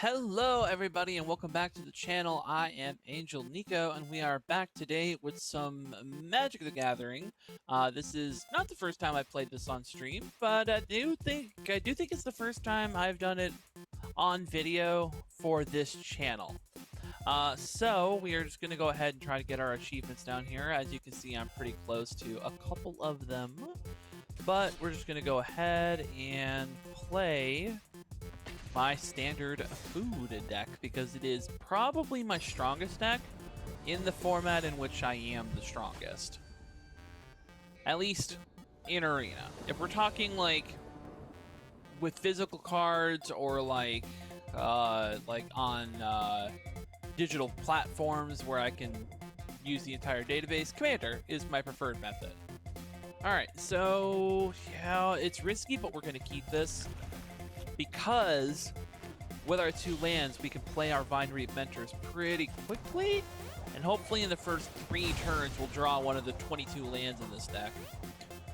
Hello everybody and welcome back to the channel. I am Angel Nico and we are back today with some Magic the Gathering. This is not the first time I've played this on stream, but I do think it's the first time I've done it on video for this channel. So we are just going to go ahead and try to get our achievements down here. As you can see, I'm pretty close to a couple of them, but we're just going to go ahead and play my standard food deck because it is probably my strongest deck in the format in which I am the strongest. At least in Arena. If we're talking like with physical cards or like on digital platforms where I can use the entire database, Commander is my preferred method. Alright, so yeah, it's risky, but we're going to keep this because with our 2 lands, we can play our Vine Reap Mentors pretty quickly, and hopefully in the first 3 turns, we'll draw one of the 22 lands in this deck.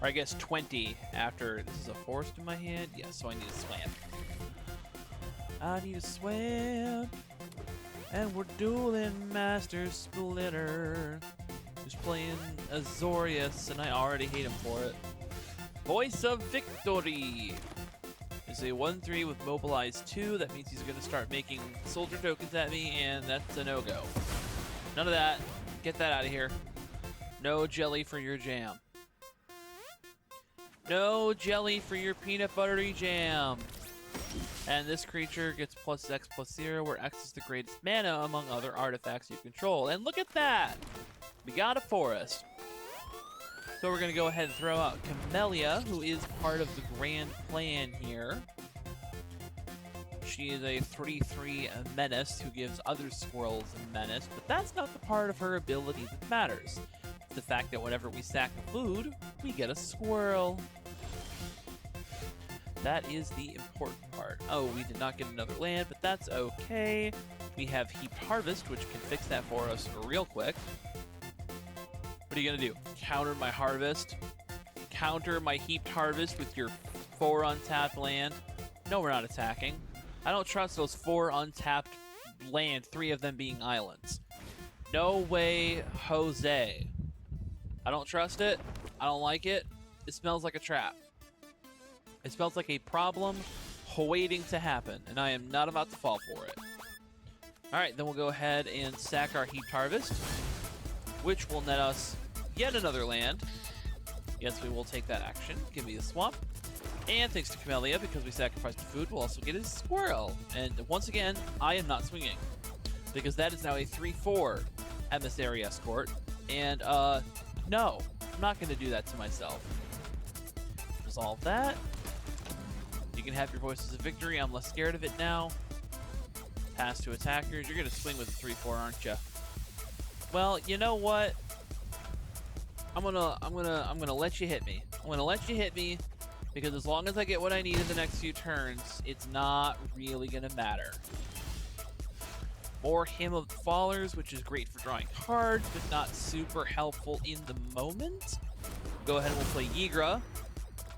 Or I guess 20 after... This is a forest in my hand? Yes, so I need a swamp. I need a swamp, and we're dueling Master Splinter, who's playing Azorius, and I already hate him for it. Voice of Victory! Is a 1/3 with Mobilize 2. That means he's going to start making soldier tokens at me, and that's a no-go. None of that. Get that out of here. No jelly for your jam. No jelly for your peanut buttery jam. And this creature gets +X/+0, where X is the greatest mana among other artifacts you control. And look at that! We got a forest. So we're going to go ahead and throw out Camellia, who is part of the grand plan here. She is a 3/3 menace who gives other squirrels a menace, but that's not the part of her ability that matters. It's the fact that whenever we sack the food, we get a squirrel. That is the important part. Oh, we did not get another land, but that's okay. We have Heaped Harvest, which can fix that for us real quick. What are you going to do? Counter my harvest? Counter my Heaped Harvest with your 4 untapped land? No, we're not attacking. I don't trust those 4 untapped land, 3 of them being islands. No way, Jose. I don't trust it. I don't like it. It smells like a trap. It smells like a problem waiting to happen, and I am not about to fall for it. Alright, then we'll go ahead and sack our Heaped Harvest, which will net us yet another land. Yes, we will take that action. Give me a swamp. And thanks to Camellia, because we sacrificed the food, we'll also get a squirrel. And once again, I am not swinging, because that is now a 3/4 Emissary Escort. And, no, I'm not going to do that to myself. Resolve that. You can have your Voices of Victory. I'm less scared of it now. Pass to attackers. You're going to swing with a 3/4, aren't you? Well, you know what? I'm gonna let you hit me. I'm gonna let you hit me because as long as I get what I need in the next few turns, it's not really gonna matter. More Hymn of the Fallers, which is great for drawing cards, but not super helpful in the moment. Go ahead and we'll play Ygra,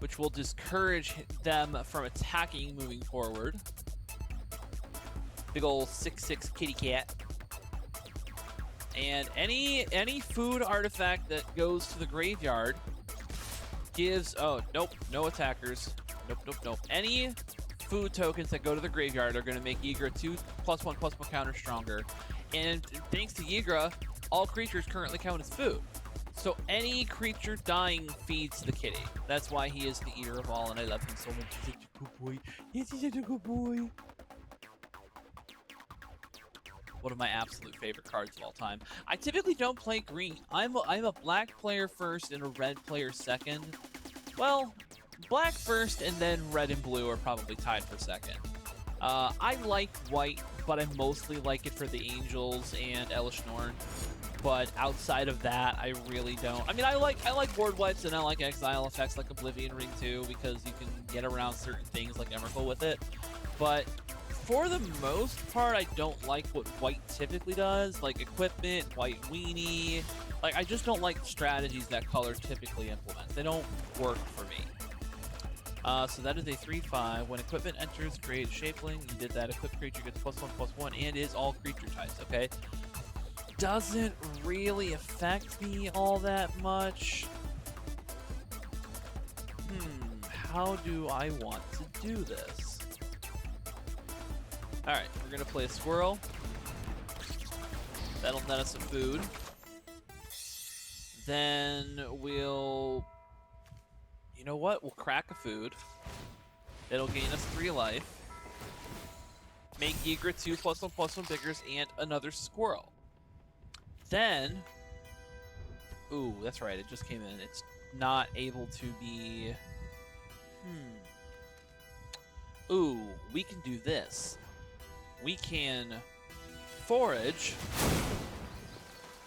which will discourage them from attacking moving forward. Big ol' 6/6 kitty cat. And any food artifact that goes to the graveyard gives... Oh, nope. No attackers. Nope. Any food tokens that go to the graveyard are going to make Ygra 2+1/+1 counter stronger. And thanks to Ygra, all creatures currently count as food. So any creature dying feeds the kitty. That's why he is the eater of all, and I love him so much. He's such a good boy. Yes, he's such a good boy. One of my absolute favorite cards of all time. I typically don't play green. I'm a black player first and a red player second. Well, black first and then red and blue are probably tied for second. I like white, but I mostly like it for the Angels and Elish Norn. But outside of that, I really don't. I mean, I like board wipes and I like exile effects like Oblivion Ring too, because you can get around certain things like Emrakul with it. But for the most part, I don't like what white typically does, like equipment, white weenie. Like, I just don't like the strategies that color typically implements. They don't work for me. So that is a 3/5. When equipment enters, create shapeling. You did that. Equipped creature gets +1/+1 and is all creature types. Okay. Doesn't really affect me all that much. How do I want to do this? All right, we're gonna play a squirrel. That'll net us some food. Then we'll, you know what? We'll crack a food. It'll gain us 3 life. Make Ygra 2 +1/+1 biggers and another squirrel. Then, ooh, that's right. It just came in. It's not able to be. Ooh, we can do this. We can forage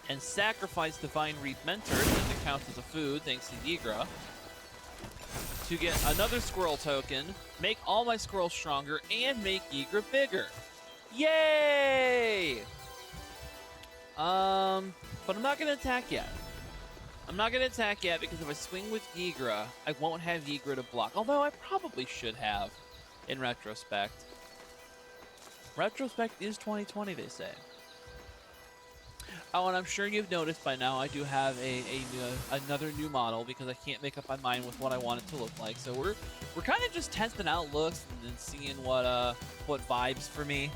and sacrifice Divine Reap Mentor, since it counts as a food thanks to Ygra, to get another squirrel token, make all my squirrels stronger, and make Ygra bigger. Yay! But I'm not going to attack yet. I'm not going to attack yet because if I swing with Ygra, I won't have Ygra to block. Although I probably should have, in retrospect. Retrospect is 2020, they say. Oh, and I'm sure you've noticed by now I do have another new model because I can't make up my mind with what I want it to look like. So we're kind of just testing out looks and then seeing what vibes for me.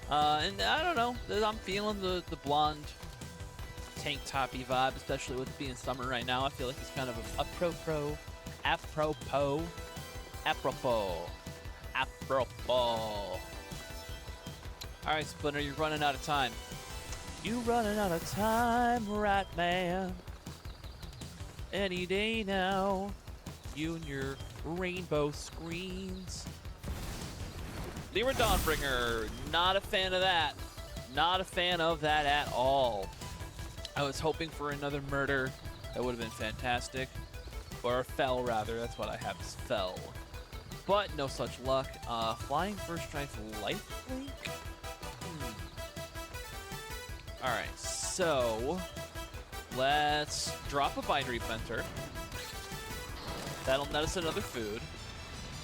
And I don't know, I'm feeling the blonde tank toppy vibe, especially with it being summer right now. I feel like it's kind of apropos. All right, Splinter, you're running out of time. You running out of time, right, man? Any day now, you and your rainbow screens. Lyra Dawnbringer, not a fan of that. Not a fan of that at all. I was hoping for another murder. That would have been fantastic. Or a fell, rather. That's what I have, is fell. But no such luck. Flying First Strike lifelink? Alright, so let's drop a binary Mentor. That'll net us another food.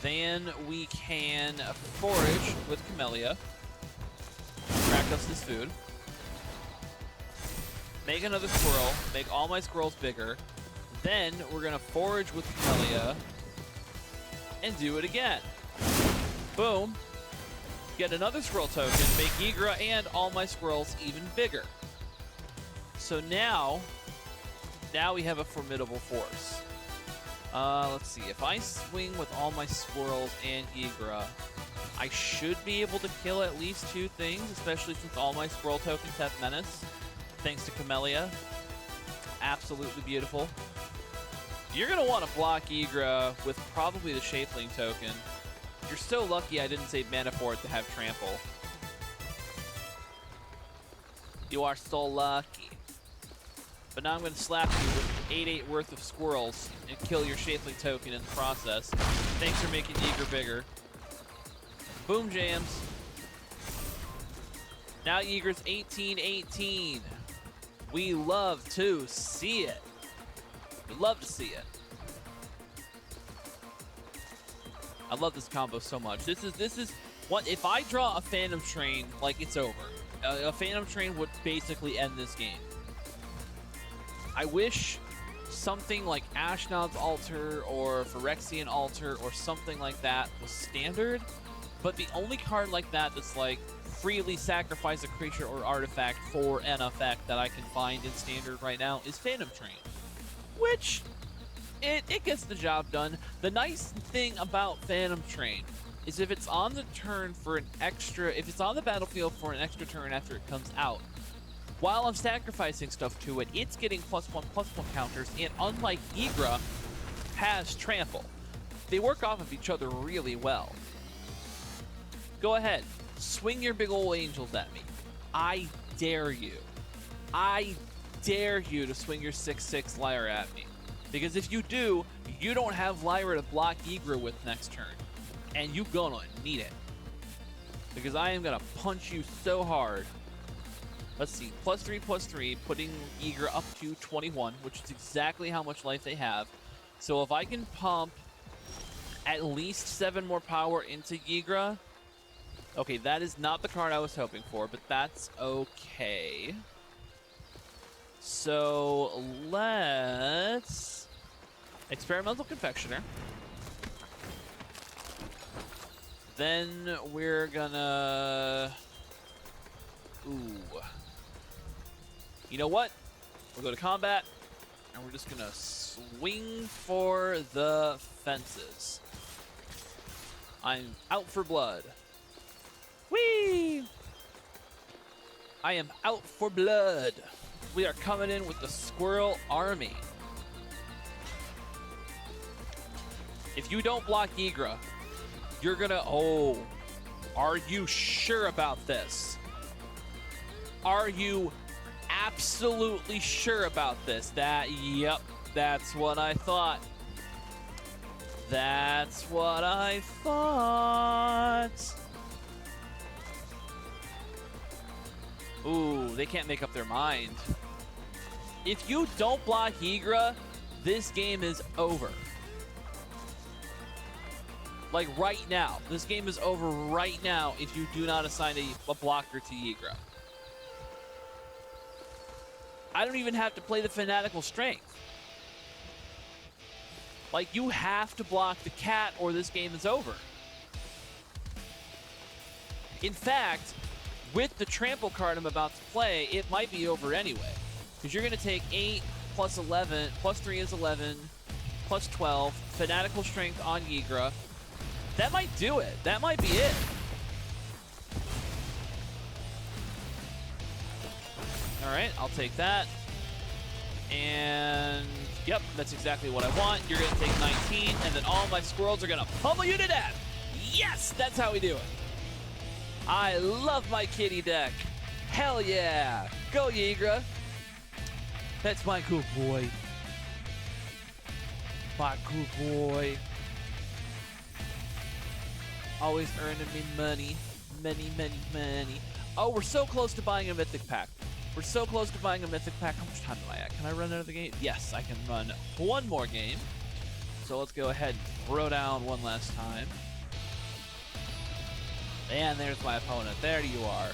Then we can forage with Camellia. Crack us this food. Make another squirrel. Make all my squirrels bigger. Then we're going to forage with Camellia and do it again. Boom. Get another squirrel token. Make Ygra and all my squirrels even bigger. So now we have a formidable force. Let's see. If I swing with all my squirrels and Ygra, I should be able to kill at least 2 things, especially since all my squirrel tokens have menace, thanks to Camellia. Absolutely beautiful. You're going to want to block Ygra with probably the Shapeling token. You're so lucky I didn't save mana for it to have trample. You are so lucky. But now I'm going to slap you with 8/8 worth of squirrels and kill your Shapeling token in the process. Thanks for making Ygra bigger. Boom jams. Now Ygra's 18/18. We love to see it. We love to see it. I love this combo so much. This is what if I draw a Phantom Train, like it's over. A Phantom Train would basically end this game. I wish something like Ashnod's Altar or Phyrexian Altar or something like that was standard, but the only card like that that's like freely sacrifice a creature or artifact for an effect that I can find in standard right now is Phantom Train, which it gets the job done. The nice thing about Phantom Train is if it's on the turn for an extra, if it's on the battlefield for an extra turn after it comes out, while I'm sacrificing stuff to it, it's getting +1/+1 counters, and unlike Ygra, has trample. They work off of each other really well. Go ahead, swing your big old angels at me. I dare you. I dare you to swing your 6/6 Lyra at me. Because if you do, you don't have Lyra to block Ygra with next turn. And you gonna need it. Because I am gonna punch you so hard. Let's see, +3/+3, putting Ygra up to 21, which is exactly how much life they have. So if I can pump at least 7 more power into Ygra. Okay, that is not the card I was hoping for, but that's okay. So let's experimental confectioner. Then we're gonna... Ooh. You know what? We'll go to combat, and we're just gonna swing for the fences. I'm out for blood. Whee! I am out for blood. We are coming in with the squirrel army. If you don't block Ygra, you're gonna... Oh, are you sure about this? Are you absolutely sure about this? Yep, that's what I thought. That's what I thought. Ooh, they can't make up their mind. If you don't block Ygra, this game is over. Like right now. This game is over right now if you do not assign a blocker to Ygra. I don't even have to play the Fanatical Strength. Like, you have to block the cat or this game is over. In fact, with the trample card I'm about to play, it might be over anyway. Because you're going to take 8 plus 11, plus 3 is 11, plus 12, Fanatical Strength on Ygra. That might do it. That might be it. All right, I'll take that. And yep, that's exactly what I want. You're going to take 19, and then all my squirrels are going to pummel you to death. Yes, that's how we do it. I love my kitty deck. Hell yeah. Go, Ygra. That's my good boy. My good boy. Always earning me money. Money. Oh, we're so close to buying a mythic pack. We're so close to buying a mythic pack. How much time am I at? Can I run another game? Yes, I can run one more game. So let's go ahead and throw down one last time. And there's my opponent. There you are.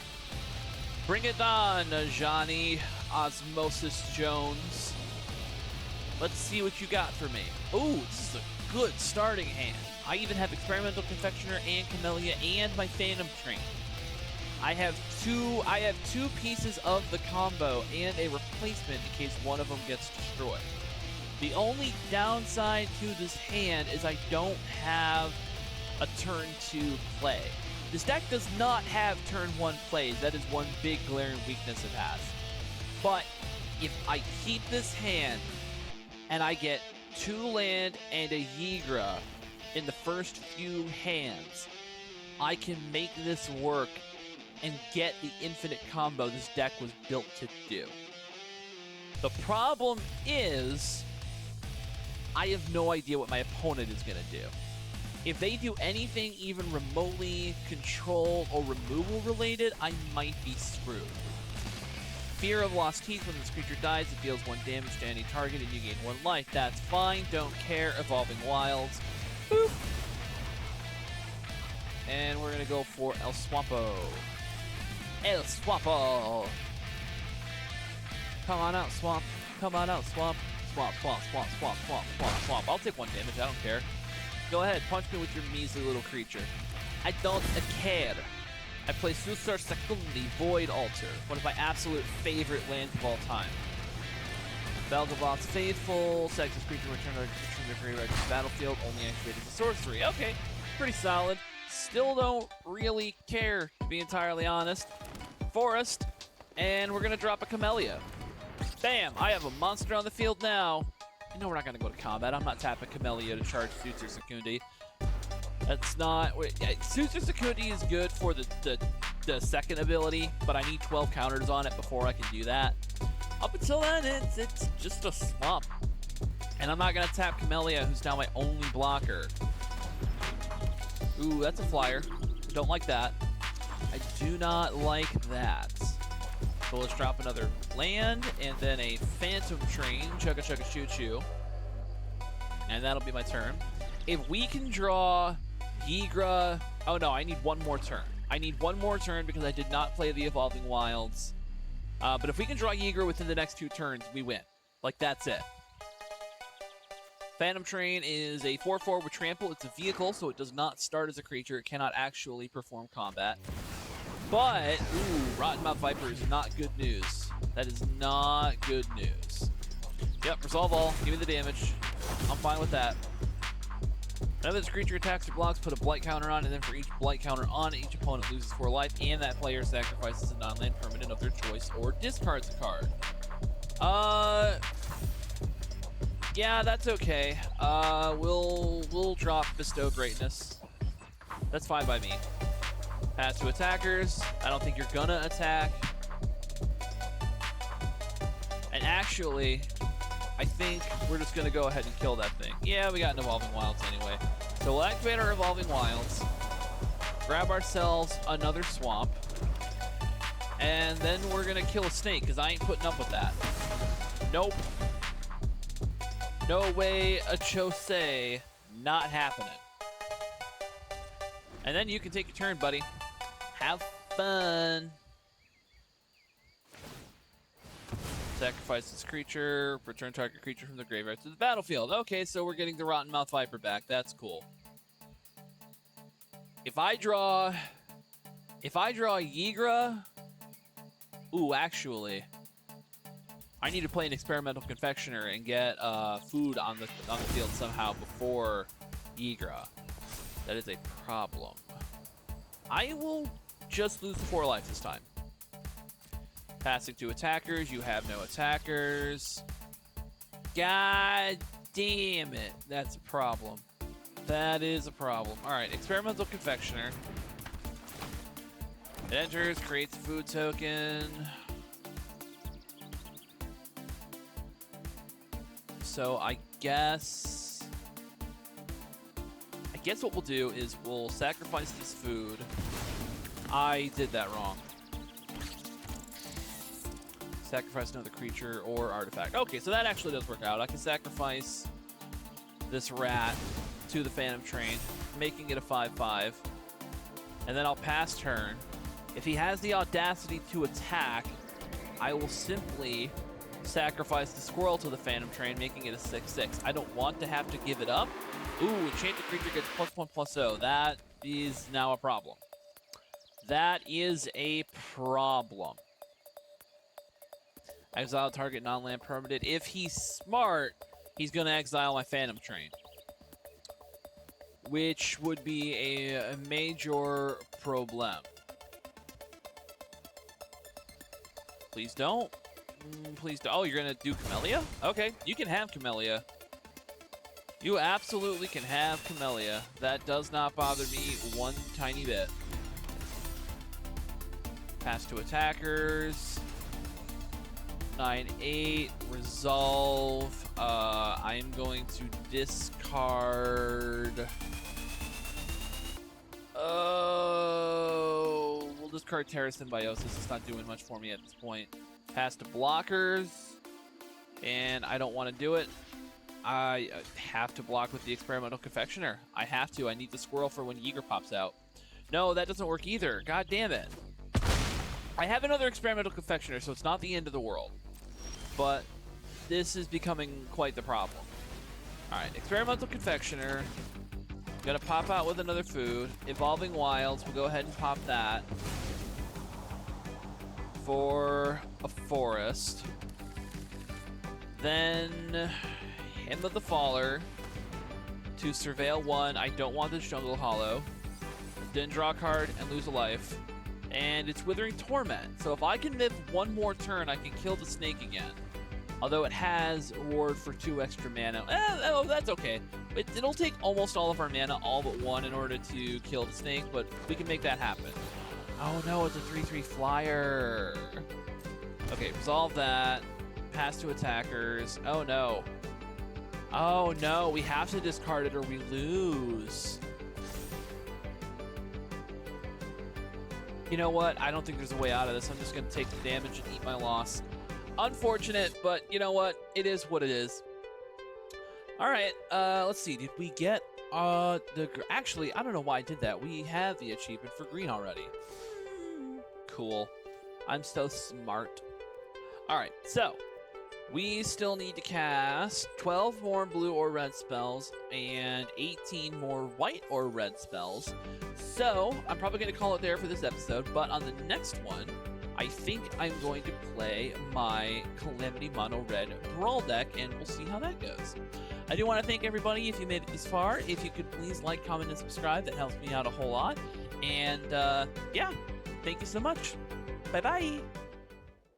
Bring it on, Johnny Osmosis Jones. Let's see what you got for me. Ooh, this is a good starting hand. I even have Experimental Confectioner and Camellia and my Phantom Train. I have two pieces of the combo and a replacement in case one of them gets destroyed. The only downside to this hand is I don't have a turn 2 play. This deck does not have turn 1 plays. That is one big glaring weakness it has. But if I keep this hand and I get 2 land and a Ygra in the first few hands, I can make this work and get the infinite combo this deck was built to do. The problem is, I have no idea what my opponent is going to do. If they do anything even remotely control or removal related, I might be screwed. Fear of Lost Teeth. When this creature dies, it deals 1 damage to any target and you gain 1 life. That's fine. Don't care. Evolving Wilds. Boop. And we're going to go for El Swampo. El Swampo. Come on out, Swamp. Come on out, Swamp. Swamp. I'll take 1 damage. I don't care. Go ahead. Punch me with your measly little creature. I don't care. I play Susar Secundi, Void Altar, one of my absolute favorite lands of all time. Belgavoth's Faithful, sags this creature return to graveyard to the battlefield, only activated as a sorcery. Okay, pretty solid. Still don't really care, to be entirely honest. Forest, and we're gonna drop a Camellia. Bam! I have a monster on the field now. You know we're not gonna go to combat. I'm not tapping Camellia to charge Susar Secundi. That's not... Susar Secundi is good for the second ability, but I need 12 counters on it before I can do that. Up until then, it's just a swamp. And I'm not going to tap Camellia, who's now my only blocker. Ooh, that's a flyer. Don't like that. I do not like that. So let's drop another land, and then a Phantom Train, Chugga Chugga Choo Choo. And that'll be my turn. If we can draw Ygra... Oh, no, I need one more turn. I need one more turn because I did not play the Evolving Wilds. But if we can draw Ygra within the next 2 turns, we win. Like, that's it. Phantom Train is a 4/4 with Trample. It's a vehicle, so it does not start as a creature. It cannot actually perform combat. But, ooh, Rotten Mouth Viper is not good news. That is not good news. Yep, resolve all. Give me the damage. I'm fine with that. Whenever this creature attacks or blocks, put a blight counter on, and then for each blight counter on, each opponent loses 4 life, and that player sacrifices a non-land permanent of their choice or discards a card. Yeah, that's okay. We'll drop Bestow Greatness. That's fine by me. Pass to attackers. I don't think you're gonna attack. And actually, I think we're just gonna go ahead and kill that thing. Yeah, we got an Evolving Wilds anyway. So we'll activate our Evolving Wilds, grab ourselves another swamp, and then we're gonna kill a snake, because I ain't putting up with that. Nope. No way, a Chose. Not happening. And then you can take your turn, buddy. Have fun. Sacrifice this creature. Return target creature from the graveyard to the battlefield. Okay, so we're getting the Rotten Mouth Viper back. That's cool. If I draw Ygra... Ooh, actually... I need to play an Experimental Confectioner and get food on the field somehow before Ygra. That is a problem. I will just lose the 4 life this time. Passing to attackers. You have no attackers. God damn it. That's a problem. That is a problem. All right, Experimental Confectioner. It enters, creates a food token. So I guess what we'll do is we'll sacrifice this food. I did that wrong. Sacrifice another creature or artifact. Okay, so that actually does work out. I can sacrifice this rat to the Phantom Train, making it a 5/5. And then I'll pass turn. If he has the audacity to attack, I will simply sacrifice the squirrel to the Phantom Train, making it a 6/6. I don't want to have to give it up. Ooh, enchanted creature gets +1/+0. That is now a problem. That is a problem. Exile target non-land permanent. If he's smart, he's going to exile my Phantom Train, which would be a major problem. Please don't. Please don't. Oh, you're going to do Camellia? Okay, you can have Camellia. You absolutely can have Camellia. That does not bother me one tiny bit. Pass to attackers. 9/8. Resolve. I am going to discard. Oh, we'll discard Terra Symbiosis. It's not doing much for me at this point. Pass to blockers. And I don't want to do it. I have to block with the Experimental Confectioner. I have to. I need the squirrel for when Ygra pops out. No, that doesn't work either. God damn it. I have another Experimental Confectioner, so it's not the end of the world. But this is becoming quite the problem. Alright, Experimental Confectioner. Gonna pop out with another food. Evolving Wilds. We'll go ahead and pop that for a forest. Then Hymn of the Faller to Surveil 1. I don't want this Jungle Hollow. Then draw a card and lose a life. And it's Withering Torment. So if I can live one more turn, I can kill the snake again. Although it has a ward for 2 extra mana. Oh, that's okay. It'll take almost all of our mana, all but 1, in order to kill the snake, but we can make that happen. Oh no, it's a 3/3 flyer. Okay, resolve that. Pass to attackers. Oh no. Oh no, we have to discard it or we lose. You know what? I don't think there's a way out of this. I'm just going to take the damage and eat my loss. Unfortunate, but you know what? It is what it is. All right, let's see. Did we get Actually, I don't know why I did that. We have the achievement for green already. Cool. I'm so smart. All right, so we still need to cast 12 more blue or red spells and 18 more white or red spells. So I'm probably going to call it there for this episode, but on the next one, I think I'm going to play my Calamity Mono Red Brawl deck, and we'll see how that goes. I do want to thank everybody if you made it this far. If you could please like, comment, and subscribe, that helps me out a whole lot. And yeah, thank you so much. Bye-bye.